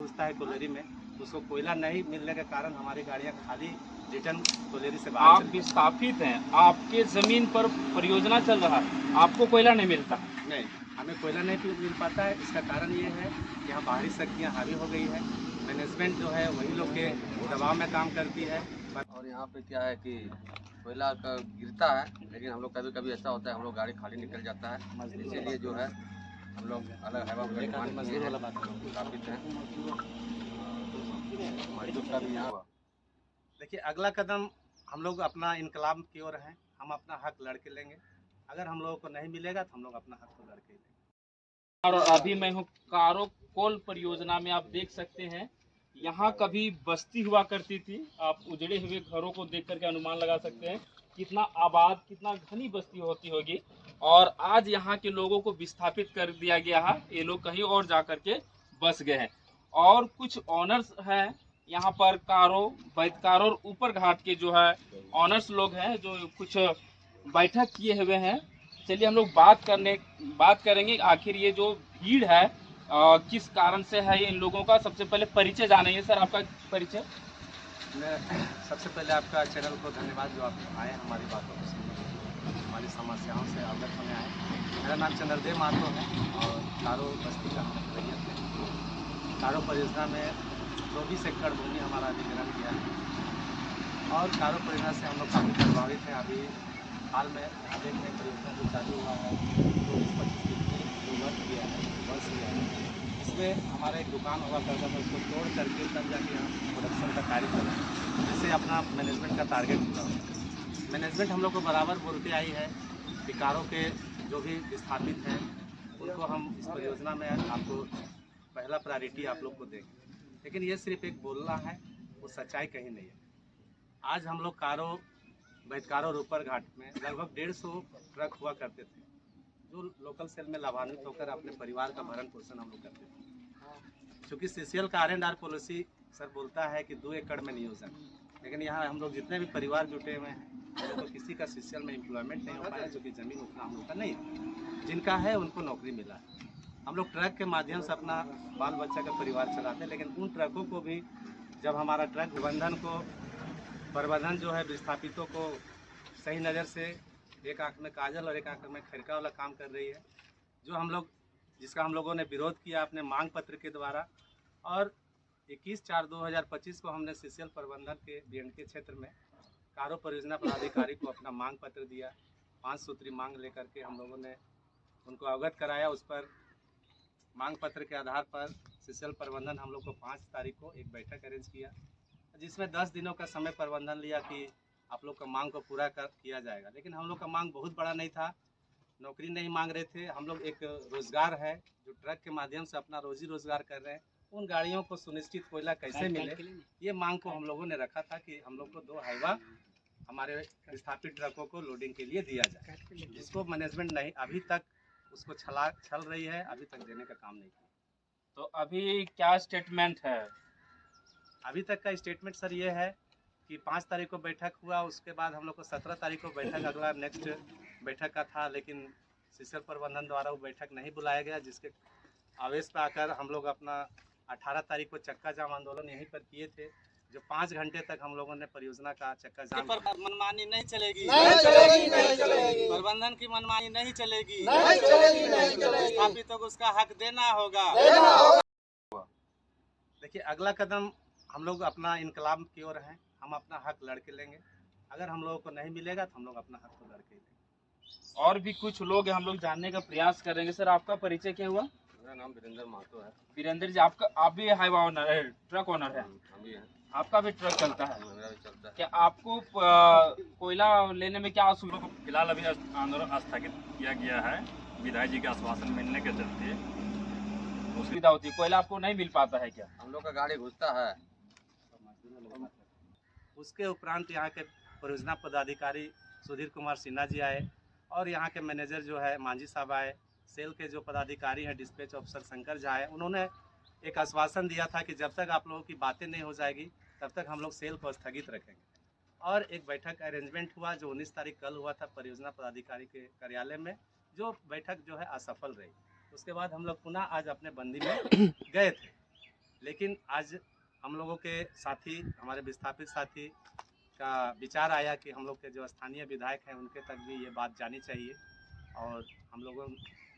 घुसता है कोलेरी में, उसको कोयला नहीं मिलने के कारण हमारी गाड़ियाँ खाली रिटर्न कोलेरी से बाहर आप विस्थापित हैं, आपके जमीन पर परियोजना चल रहा है, आपको कोयला नहीं मिलता? नहीं, हमें कोयला नहीं मिल पाता है। इसका कारण ये है कि यहाँ बाहरी शक्तियाँ हावी हो गई है। मैनेजमेंट जो है वही लोग के दबाव में काम करती है। और यहाँ पे क्या है कि कोयला का गिरता है, लेकिन हम लोग कभी कभी ऐसा होता है हम लोग गाड़ी खाली निकल जाता है, इसीलिए जो है हम लोग अलग हैवा स्थापित हैं। मजदूर का भी यहाँ देखिए, अगला कदम हम लोग अपना इनकलाब की ओर हैं। हम अपना हक लड़ के लेंगे। अगर हम लोगों को नहीं मिलेगा तो हम लोग अपना हक तो लड़ के लेंगे। और अभी मैं हूँ कारो कोल परियोजना में। आप देख सकते हैं यहाँ कभी बस्ती हुआ करती थी। आप उजड़े हुए घरों को देख करके अनुमान लगा सकते हैं कितना आबाद, कितना घनी बस्ती होती होगी। और आज यहाँ के लोगों को विस्थापित कर दिया गया है। ये लोग कहीं और जा करके बस गए हैं। और कुछ ऑनर्स हैं यहाँ पर, कारो, बैतकारो और ऊपर घाट के जो है ऑनर्स लोग हैं जो कुछ बैठक किए हुए हैं। चलिए हम लोग बात करेंगे आखिर ये जो भीड़ है किस कारण से है। इन लोगों का सबसे पहले परिचय जानेंगे। सर, आपका परिचय? मैं सबसे पहले आपका चैनल को धन्यवाद जो आप आए हमारी बातों को सुनने, हमारी समस्याओं से अवगत होने आए। मेरा नाम चंद्रदेव महतो है और कारो बस्ती का रैयत है। कारो परियोजना में 24 एकड़ भूमि हमारा अधिग्रहण किया है और कारो परियोजना से हम लोग काफ़ी प्रभावित हैं। अभी हाल में यहाँ देख रहे परियोजना जो चालू हुआ है 24-25 जो वर्ष किया है, इसमें हमारा एक दुकान हुआ करता था, उसको तोड़ करके तब जाके यहाँ प्रोडक्शन का कार्य करें, जिससे अपना मैनेजमेंट का टारगेट पूरा हो। मैनेजमेंट हम लोग को बराबर बोलते आई है कि कारों के जो भी विस्थापित हैं उनको हम इस परियोजना में आपको पहला प्रायोरिटी आप लोग को देंगे, लेकिन ये सिर्फ एक बोलना है, वो सच्चाई कहीं नहीं है। आज हम लोग बैतकारो और ऊपर घाट में लगभग 150 ट्रक हुआ करते थे जो लोकल सेल में लाभान्वित होकर अपने परिवार का भरण पोषण हम लोग करते थे। क्योंकि सीसीएल का R&R पॉलिसी सर बोलता है कि 2 एकड़ में नियोजन, लेकिन यहाँ हम लोग जितने भी परिवार जुटे हुए हैं तो किसी का सीसीएल में एम्प्लॉयमेंट नहीं हो पाया, क्योंकि ज़मीन उतना हम लोग का नहीं है। जिनका है उनको नौकरी मिला है। हम लोग ट्रक के माध्यम से अपना बाल बच्चा का परिवार चलाते हैं, लेकिन उन ट्रकों को भी जब हमारा ट्रक प्रबंधन जो है विस्थापितों को सही नज़र से एक आंख में काजल और एक आंख में खिरका वाला काम कर रही है, जिसका हम लोगों ने विरोध किया अपने मांग पत्र के द्वारा। और 21/4/2025 को हमने सीसीएल प्रबंधन के बीएंडके क्षेत्र में कारो परियोजना पदाधिकारी को अपना मांग पत्र दिया। 5 सूत्री मांग लेकर के हम लोगों ने उनको अवगत कराया। उस पर मांग पत्र के आधार पर सीसीएल प्रबंधन हम लोग को 5 तारीख को एक बैठक अरेंज किया, जिसमें 10 दिनों का समय प्रबंधन लिया कि आप लोग का मांग को पूरा किया जाएगा। लेकिन हम लोग का मांग बहुत बड़ा नहीं था, नौकरी नहीं मांग रहे थे हम लोग। एक रोज़गार है जो ट्रक के माध्यम से अपना रोजी रोज़गार कर रहे हैं, उन गाड़ियों को सुनिश्चित कोयला कैसे मिले, ये मांग को हम लोगों ने रखा था कि हम लोग को 2 हाईवा हमारे विस्थापित ट्रकों को लोडिंग के लिए दिया जाए, जिसको मैनेजमेंट नहीं अभी तक उसको छल रही है, अभी तक देने का काम नहीं किया। तो अभी क्या स्टेटमेंट है? अभी तक का स्टेटमेंट सर ये है कि 5 तारीख को बैठक हुआ, उसके बाद हम लोग को 17 तारीख को बैठक अगला नेक्स्ट बैठक का था, लेकिन सीसीएल प्रबंधन द्वारा वो बैठक नहीं बुलाया गया, जिसके आवेश पर आकर हम लोग अपना 18 तारीख को चक्का जाम आंदोलन यहीं पर किए थे, जो 5 घंटे तक हम लोगों ने परियोजना का चक्का जाम। पर मनमानी नहीं चलेगी, प्रबंधन की मनमानी नहीं चलेगी, विस्थापितों को उसका हक देना होगा। देखिए, अगला कदम हम लोग अपना इनकलाब की ओर हैं। हम अपना हक लड़ के लेंगे। अगर हम लोगों को नहीं मिलेगा तो हम लोग अपना हक तो लड़ के लेंगे। और भी कुछ लोग हैं, हम लोग जानने का प्रयास करेंगे। सर, आपका परिचय क्या हुआ? मेरा नाम वीरेंद्र महतो है। वीरेंद्र जी, आप भी हाईवा ऑनर है, ट्रक ऑनर है? हम भी हैं। आपका भी ट्रक चलता है? मेरा भी चलता है। क्या आपको कोयला लेने में क्या असुविधा? फिलहाल अभी आंदोलन स्थगित किया गया है, विधायक जी का आश्वासन मिलने के चलते। सुविधा होती है, कोयला आपको नहीं मिल पाता है क्या? हम लोग का गाड़ी घुसता है। उसके उपरांत यहाँ के परियोजना पदाधिकारी सुधीर कुमार सिन्हा जी आए और यहाँ के मैनेजर जो है मांझी साहब आए। सेल के जो पदाधिकारी हैं डिस्पैच ऑफिसर शंकर झा आए। उन्होंने एक आश्वासन दिया था कि जब तक आप लोगों की बातें नहीं हो जाएगी तब तक हम लोग सेल को स्थगित रखेंगे। और एक बैठक अरेंजमेंट हुआ जो 19 तारीख कल हुआ था परियोजना पदाधिकारी के कार्यालय में, जो बैठक जो है असफल रही। उसके बाद हम लोग पुनः आज अपने बंदी में गए थे। लेकिन आज हम लोगों के साथी, हमारे विस्थापित साथी का विचार आया कि हम लोग के जो स्थानीय विधायक हैं उनके तक भी ये बात जानी चाहिए, और हम लोगों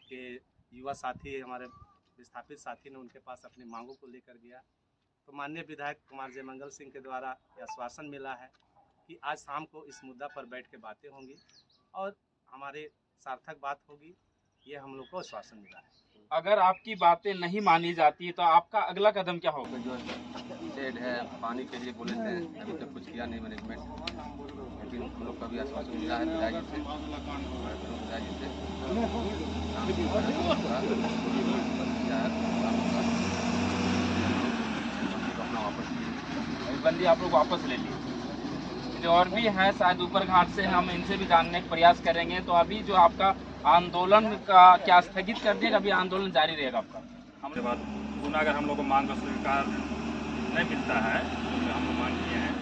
के युवा साथी, हमारे विस्थापित साथी ने उनके पास अपनी मांगों को लेकर गया। तो माननीय विधायक कुमार जयमंगल सिंह के द्वारा यह आश्वासन मिला है कि आज शाम को इस मुद्दा पर बैठ के बातें होंगी और हमारे सार्थक बात होगी, ये हम लोग को आश्वासन मिला है। अगर आपकी बातें नहीं मानी जाती तो आपका अगला कदम क्या होगा? जो शेड है, पानी के लिए बोले थे, अभी तक कुछ किया नहीं मैनेजमेंट, लेकिन हम लोग का भी आश्वासन मिला है विधायक जी से, हमारे विधायक जी से अपना वापस बंदी आप लोग वापस ले लिए। जो और भी है शायद ऊपर घाट से, हम इनसे भी जानने का प्रयास करेंगे। तो अभी जो आपका आंदोलन का क्या स्थगित कर दिया, अभी आंदोलन जारी रहेगा आपका? हमके बाद पुनः अगर हम लोग को मांग का स्वीकार नहीं मिलता है, तो हम लोग मांग किए हैं,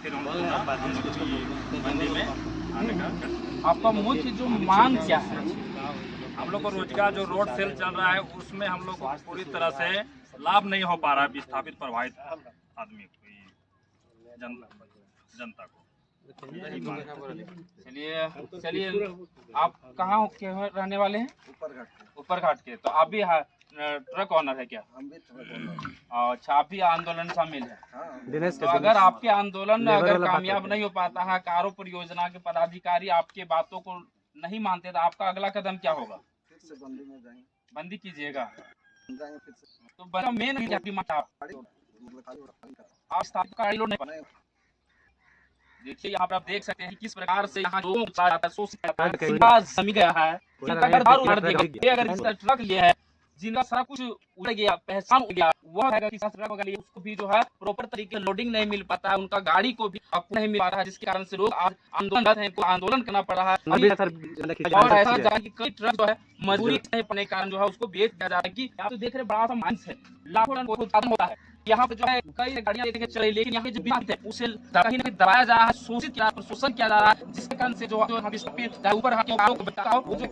फिर हम लोग मंडी में आने का कर। आपका मुख्य जो मांग क्या है? हम लोग को रोजगार जो रोड सेल चल रहा है उसमें हम लोग को पूरी तरह से लाभ नहीं हो पा रहा है विस्थापित प्रभावित आदमी को, जनता को। चलिए आप कहाँ के रहने वाले हैं? ऊपर घाट के। तो आप भी ट्रक ऑनर है क्या? अच्छा, आप भी आंदोलन शामिल है। तो अगर आपके आंदोलन अगर कामयाब नहीं हो पाता है, कारो परियोजना के पदाधिकारी आपके बातों को नहीं मानते, तो आपका अगला कदम क्या होगा? फिर से बंदी में जाएंगे, बंदी कीजिएगा। जाएंगे फिर से। तो बड़ा मेन आपकी मांग आप स्थापित गाड़ी लोड नहीं बनाए। देखिए यहाँ पर आप देख सकते हैं कि किस प्रकार से यहाँ लोगों को चलाया जाता है, सोच जाता है, जमी गया है। अगर इसका ट्रक लिया है, जिनका सारा कुछ उड़ गया, पहचान हो गया, वह है कि ट्रक वगैरह उसको भी जो है प्रॉपर तरीके से लोडिंग नहीं मिल पाता है, उनका गाड़ी को भी नहीं मिल पा रहा है, जिसके कारण से लोग आज आंदोलन करना पड़ रहा है। और ऐसा जाए कि कई ट्रक जो है मजबूरी नहीं पड़ने के कारण जो है उसको बेच दिया जाता है। कि आप तो देख रहे बड़ा सा माइंस है, लाखों टन उत्पादन होता है यहाँ पे, जो है कई गाड़ियां लेके चल रही, लेकिन यहाँ के जो बिना है उसे कहीं न कहीं दबाया जा रहा है, शोषित किया, शोषण किया जा रहा है, जिसके कारण से जो ऊपर बताओ वो जो